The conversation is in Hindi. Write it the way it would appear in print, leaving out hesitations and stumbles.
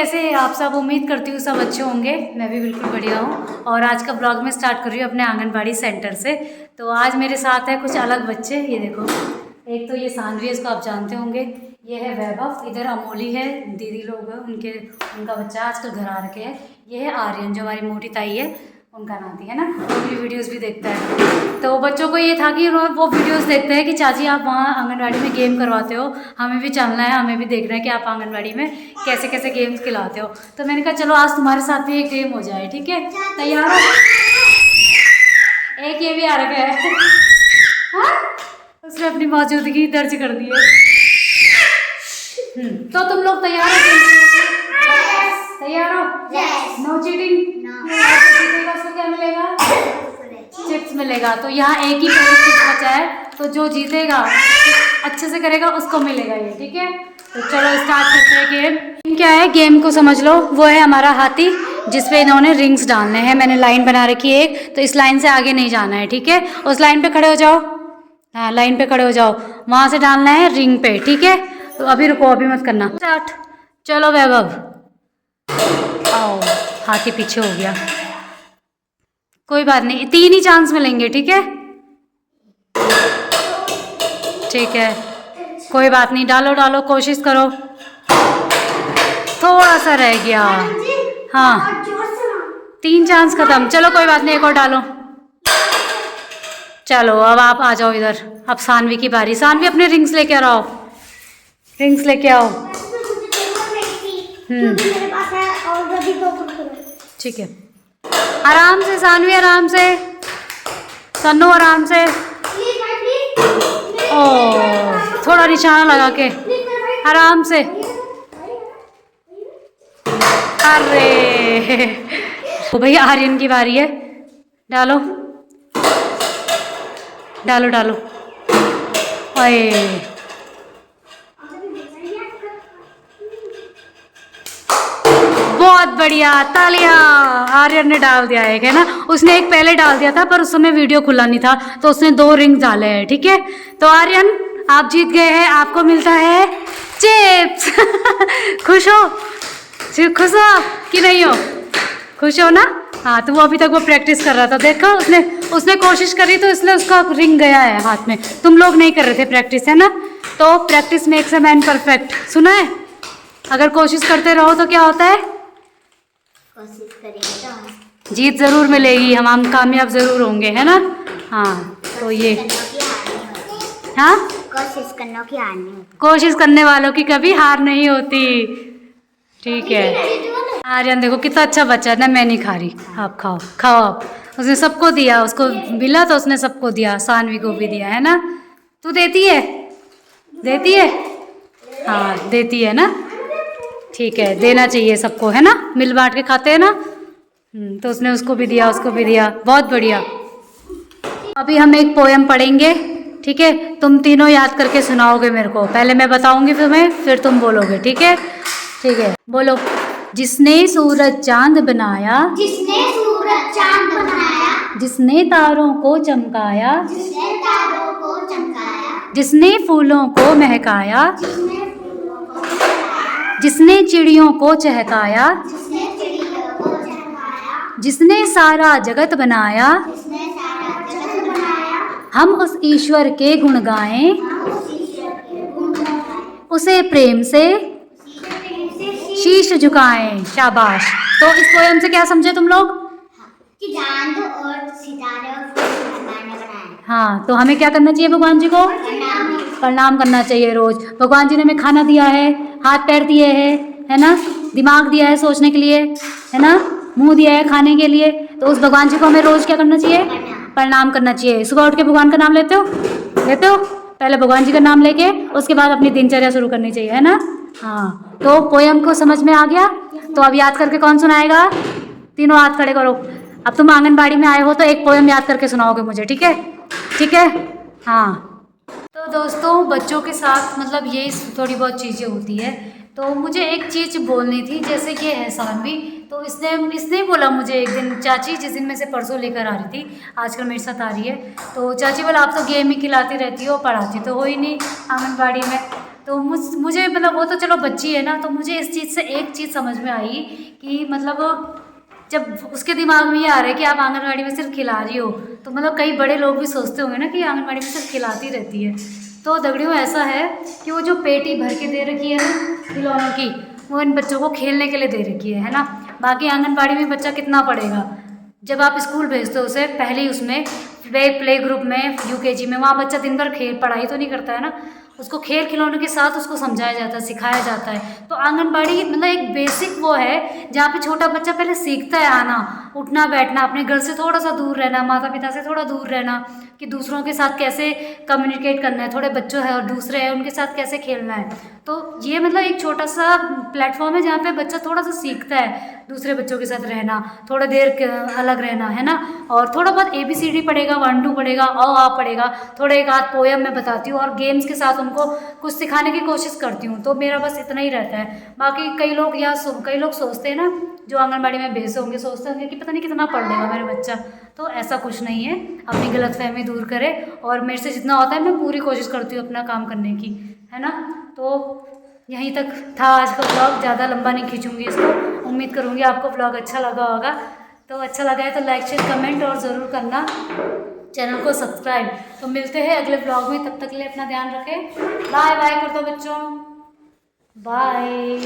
कैसे हैं आप सब? उम्मीद करती हूँ सब अच्छे होंगे। मैं भी बिल्कुल बढ़िया हूँ और आज का ब्लॉग मैं स्टार्ट कर रही हूँ अपने आंगनबाड़ी सेंटर से। तो आज मेरे साथ है कुछ अलग बच्चे। ये देखो, एक तो ये सानवी है, इसको आप जानते होंगे। ये है वैभव, इधर अमोली है, दीदी लोग हैं उनका बच्चा आजकल घर आ रखे है। ये है आर्यन, जो हमारी मोटी ताई है, उनका नाती है ना, वो भी वीडियोस भी देखता है। तो बच्चों को ये था कि वो वीडियोस देखते हैं कि चाची आप वहाँ आंगनबाड़ी में गेम करवाते हो, हमें भी चलना है, हमें भी देखना है कि आप आंगनबाड़ी में कैसे कैसे गेम्स खिलाते हो। तो मैंने कहा चलो आज तुम्हारे साथ भी एक गेम हो जाए, ठीक है? तैयार हो? एक ये भी आ रखा है। हाँ? उसने अपनी मौजूदगी दर्ज कर दी है। तो तुम लोग तैयार हो? तैयार हो? No cheating. उसको क्या मिलेगा? चिप्स मिलेगा। तो यहाँ एक ही चिप्स बचा है, तो जो जीतेगा अच्छे से करेगा उसको मिलेगा ये, ठीक है? तो चलो स्टार्ट करते हैं गेम। क्या है गेम को समझ लो। वो है हमारा हाथी, जिसपे इन्होंने रिंग्स डालने हैं। मैंने लाइन बना रखी है एक, तो इस लाइन से आगे नहीं जाना है, ठीक है? उस लाइन पे खड़े हो जाओ। हाँ, लाइन पे खड़े हो जाओ, वहाँ से डालना है रिंग पे, ठीक है? तो अभी रुको, अभी मत करना। स्टार्ट। चलो वैभव, आओ। हाथी पीछे हो गया, कोई बात नहीं, 3 ही चांस मिलेंगे, ठीक है? ठीक है, कोई बात नहीं, डालो डालो, कोशिश करो। थोड़ा सा रह गया। हाँ, 3 चांस खत्म। चलो कोई बात नहीं, एक और डालो। चलो अब आप आ जाओ इधर। अब सानवी की बारी। सानवी अपने रिंग्स लेके आओ, रिंग्स लेके आओ। ठीक है, आराम से सानवी, आराम से। सन्नू आराम से। ओ, थोड़ा निशाना लगा के, आराम से। अरे तो भैया आर्यन की बारी है। डालो डालो डालो। ओए, बहुत बढ़िया, तालियां। आर्यन ने डाल दिया एक, है ना? उसने एक पहले डाल दिया था, पर उस समय वीडियो खुला नहीं था, तो उसने 2 रिंग डाले हैं, ठीक है? तो आर्यन आप जीत गए हैं, आपको मिलता है चिप्स। खुश हो? खुश हो आप कि नहीं हो? खुश हो ना? हाँ, तो वो अभी तक वो प्रैक्टिस कर रहा था, देखो उसने कोशिश करी तो इसलिए उसका रिंग गया है हाथ में। तुम लोग नहीं कर रहे थे प्रैक्टिस, है ना? तो practice makes a man perfect, सुना है? अगर कोशिश करते रहो तो क्या होता है? कोशिश करेंगे तो जीत जरूर मिलेगी, हम कामयाब जरूर होंगे, है ना? हाँ, तो ये, हाँ, कोशिश करने वालों की कभी हार नहीं होती, ठीक है? आर्यन देखो कितना अच्छा बच्चा है ना। मैं नहीं खा रही, आप खाओ, खाओ आप। उसने सबको दिया, उसको मिला तो उसने सबको दिया, सानवी को भी दिया, है ना? तू देती है? देती है? हाँ, देती है ना? ठीक है, देना चाहिए सबको, है ना? मिल बांट के खाते हैं ना। तो उसने उसको भी दिया, उसको भी दिया, बहुत बढ़िया। अभी हम एक पोयम पढ़ेंगे, ठीक है? तुम तीनों याद करके सुनाओगे मेरे को। पहले मैं बताऊंगी तुम्हें, फिर तुम बोलोगे, ठीक है? ठीक है, बोलो। जिसने सूरज चांद बनाया, जिसने सूरज चांद बनाया, जिसने तारों को चमकाया, जिसने तारों को चमकाया, जिसने फूलों को महकाया, जिसने फूलों को महकाया, जिसने चिड़ियों को चहकाया, जिसने चिड़ियों को चहकाया, जिसने सारा जगत बनाया, जिसने सारा जगत बनाया, हम उस ईश्वर के गुण गाएं, हम उस ईश्वर के गुण गाएं, उसे प्रेम से शीश झुकाएं। शाबाश। तो इस पोयम से क्या समझे तुम लोग? कि चांद और सितारे और फूल भगवान ने बनाए। हाँ, तो हमें क्या करना चाहिए? भगवान जी को प्रणाम करना चाहिए रोज। भगवान जी ने हमें खाना दिया है, हाथ पैर दिए हैं, है ना? दिमाग दिया है सोचने के लिए, है ना? मुंह दिया है खाने के लिए। तो उस भगवान जी को हमें रोज क्या करना चाहिए? प्रणाम करना चाहिए। सुबह उठ के भगवान का नाम लेते हो? लेते हो? पहले भगवान जी का नाम लेके उसके बाद अपनी दिनचर्या शुरू करनी चाहिए, है ना? हाँ, तो पोयम को समझ में आ गया? तो अब याद करके कौन सुनाएगा? तीनों हाथ खड़े करो। अब तुम आंगनबाड़ी में आए हो तो एक पोयम याद करके सुनाओगे मुझे, ठीक है? ठीक है? हाँ। तो दोस्तों, बच्चों के साथ मतलब ये थोड़ी बहुत चीज़ें होती है। तो मुझे एक चीज़ बोलनी थी, जैसे कि है सानवी, तो इसने बोला मुझे एक दिन, चाची जिस दिन मैं से परसों लेकर आ रही थी, आजकल मेरे साथ आ रही है, तो चाची बोला आप तो गेम ही खिलाती रहती हो, पढ़ाती तो हो ही नहीं आंगनबाड़ी में। तो मुझे मतलब वो तो चलो बच्ची है ना, तो मुझे इस चीज़ से एक चीज़ समझ में आई कि मतलब जब उसके दिमाग में ये आ रहा है कि आप आंगनबाड़ी में सिर्फ खिला रही हो, तो मतलब कई बड़े लोग भी सोचते होंगे ना कि आंगनबाड़ी में सिर्फ खिलाती रहती है। तो दगड़ियों ऐसा है कि वो जो पेटी भर के दे रखी है ना खिलौनों की, वो इन बच्चों को खेलने के लिए दे रखी है ना। बाकी आंगनबाड़ी में बच्चा कितना पढ़ेगा, जब आप स्कूल भेजते हो उसे पहले ही उसमें प्ले ग्रुप में यूकेजी में, वहाँ बच्चा दिन भर खेल पढ़ाई तो नहीं करता है ना, उसको खेल खिलौनों के साथ उसको समझाया जाता है, सिखाया जाता है। तो आंगनबाड़ी मतलब एक बेसिक वो है जहाँ पे छोटा बच्चा पहले सीखता है आना, उठना बैठना, अपने घर से थोड़ा सा दूर रहना, माता पिता से थोड़ा दूर रहना, कि दूसरों के साथ कैसे कम्युनिकेट करना है, थोड़े बच्चों है और दूसरे हैं उनके साथ कैसे खेलना है। तो ये मतलब एक छोटा सा प्लेटफॉर्म है जहाँ पे बच्चा थोड़ा सा सीखता है दूसरे बच्चों के साथ रहना, थोड़ा देर अलग रहना, है ना। और थोड़ा बहुत ABCD पढ़ेगा, 1 2 पढ़ेगा, अ पढ़ेगा, थोड़ा एक आध पोयम मैं बताती हूँ और गेम्स के साथ उनको कुछ सिखाने की कोशिश करती हूँ। तो मेरा बस इतना ही रहता है। बाकी कई लोग सोचते हैं ना, जो आंगनबाड़ी में भेजे होंगे, सोचते होंगे कि पता नहीं कितना पढ़ लेगा मेरा बच्चा। तो ऐसा कुछ नहीं है, अपनी गलतफहमी दूर करें, और मेरे से जितना होता है मैं पूरी कोशिश करती हूँ अपना काम करने की, है ना। तो यहीं तक था आज का व्लॉग, ज़्यादा लंबा नहीं खींचूंगी इसको। उम्मीद करूँगी आपको व्लॉग अच्छा लगा होगा। तो अच्छा लगा है तो लाइक शेयर कमेंट और ज़रूर करना, चैनल को सब्सक्राइब। तो मिलते हैं अगले व्लॉग में, तब तक के लिए अपना ध्यान रखें। बाय बाय कर दो बच्चों, बाय।